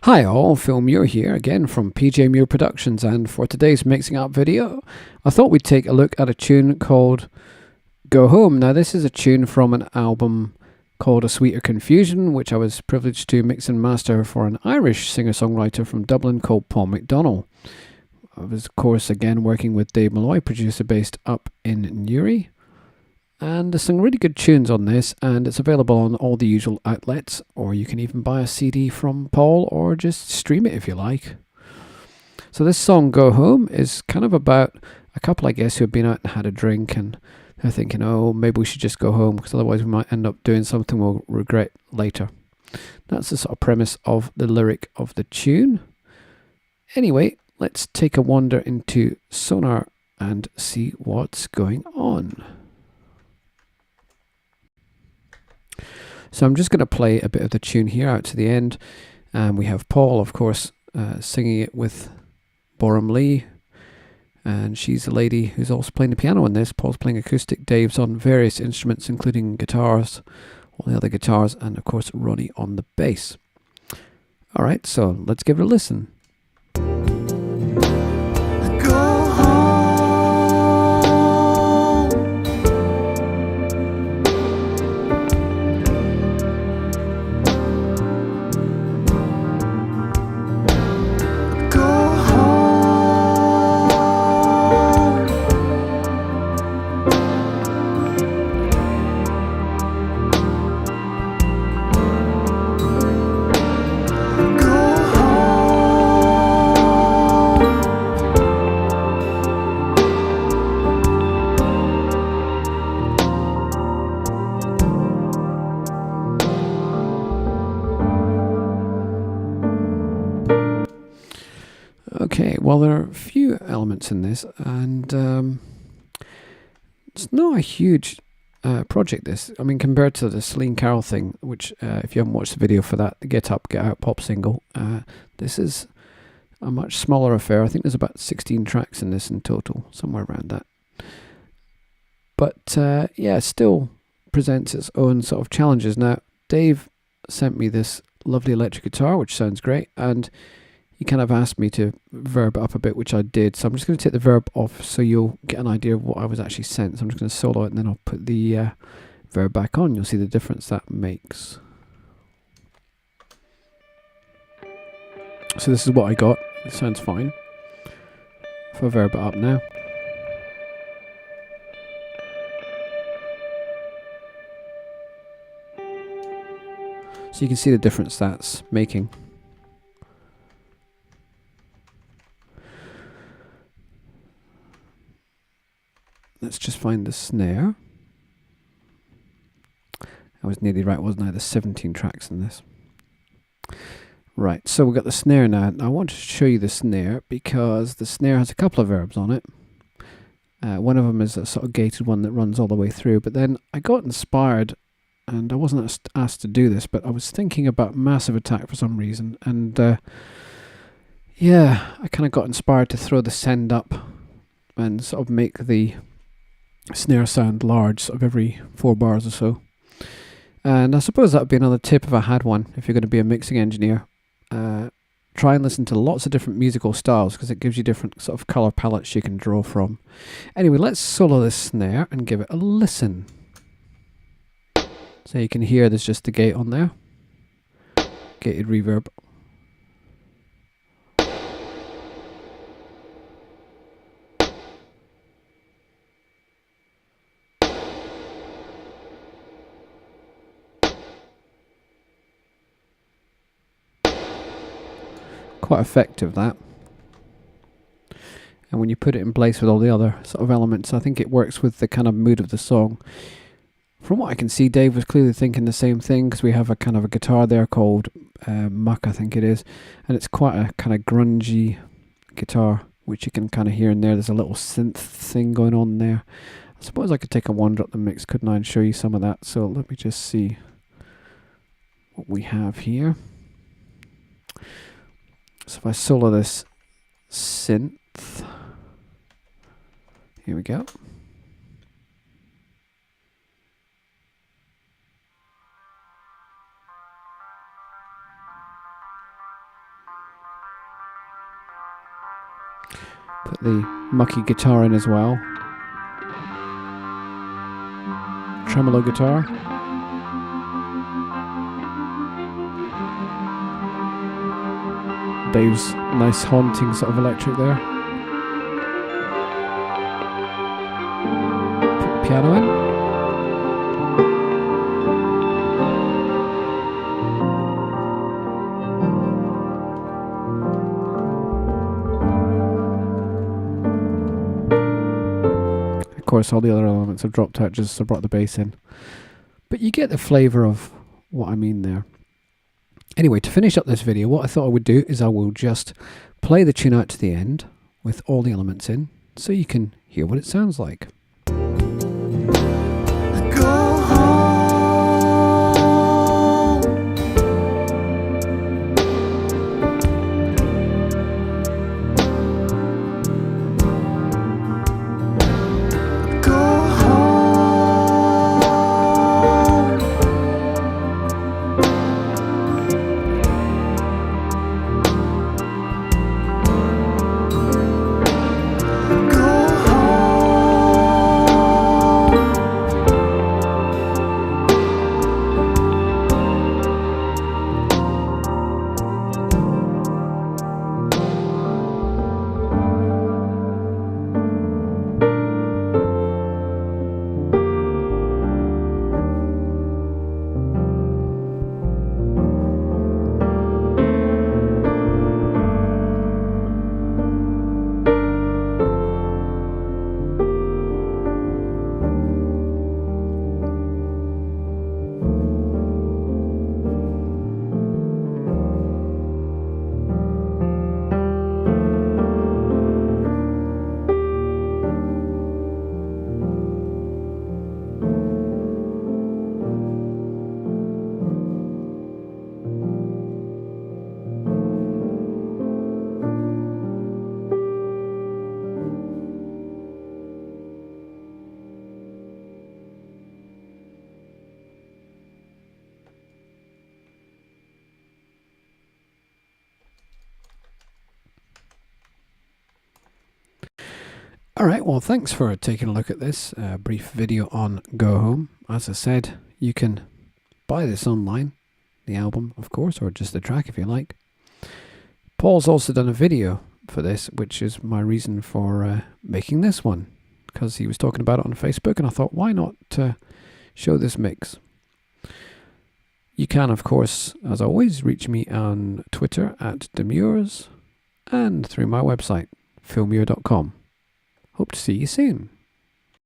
Hi all, Phil Muir here again from PJ Muir Productions, and for today's mixing up video I thought we'd take a look at a tune called Go Home. Now this is a tune from an album called A Sweeter Confusion, which I was privileged to mix and master for an Irish singer-songwriter from Dublin called Paul McDonnell. I was of course again working with Dave Molloy, producer based up in Muir. And there's some really good tunes on this, and it's available on all the usual outlets, or you can even buy a CD from Paul or just stream it if you like. So this song Go Home is kind of about a couple, I guess, who have been out and had a drink and they're thinking, oh, maybe we should just go home because otherwise we might end up doing something we'll regret later. That's the sort of premise of the lyric of the tune. Anyway, let's take a wander into Sonar and see what's going on. So I'm just going to play a bit of the tune here out to the end. We have Paul, of course, singing it with Borum Lee. And she's the lady who's also playing the piano in this. Paul's playing acoustic, Dave's on various instruments, including guitars, all the other guitars, and of course Ronnie on the bass. Alright, so let's give it a listen. Okay, well there are a few elements in this, and it's not a huge project this. I mean, compared to the Celine Carroll thing, which if you haven't watched the video for that, the Get Up, Get Out pop single, this is a much smaller affair. I think there's about 16 tracks in this in total, somewhere around that. But yeah, it still presents its own sort of challenges. Now, Dave sent me this lovely electric guitar, which sounds great, and he kind of asked me to verb it up a bit, which I did. So I'm just going to take the verb off so you'll get an idea of what I was actually sent. So I'm just going to solo it and then I'll put the verb back on. You'll see the difference that makes. So this is what I got. It sounds fine. If I verb it up now. So you can see the difference that's making. Let's just find the snare. I was nearly right, wasn't I? There's 17 tracks in this. Right, so we've got the snare now. I want to show you the snare because the snare has a couple of verbs on it. One of them is a sort of gated one that runs all the way through, but then I got inspired, and I wasn't asked to do this, but I was thinking about Massive Attack for some reason, and yeah, I kind of got inspired to throw the send up and sort of make the snare sound large, sort of every 4 bars or so. And I suppose that would be another tip if I had one, if you're going to be a mixing engineer. Try and listen to lots of different musical styles because it gives you different sort of colour palettes you can draw from. Anyway, let's solo this snare and give it a listen. So you can hear there's just the gate on there. Gated reverb. Quite effective, that. And when you put it in place with all the other sort of elements, I think it works with the kind of mood of the song. From what I can see, Dave was clearly thinking the same thing because we have a kind of a guitar there called Muck, I think it is, and it's quite a kind of grungy guitar, which you can kind of hear in there. There's a little synth thing going on there. I suppose I could take a wander up the mix, couldn't I, and show you some of that. So let me just see what we have here. So if I solo this synth, here we go. Put the mucky guitar in as well. Tremolo guitar. Dave's nice haunting sort of electric there. Put the piano in. Of course, all the other elements have dropped out just as I brought the bass in. But you get the flavour of what I mean there. Anyway, to finish up this video, what I thought I would do is I will just play the tune out to the end with all the elements in so you can hear what it sounds like. Alright, well thanks for taking a look at this brief video on Go Home. As I said, you can buy this online, the album of course, or just the track if you like. Paul's also done a video for this, which is my reason for making this one, because he was talking about it on Facebook and I thought why not show this mix. You can of course, as always, reach me on Twitter at Muir and through my website, philmuir.com. Hope to see you soon.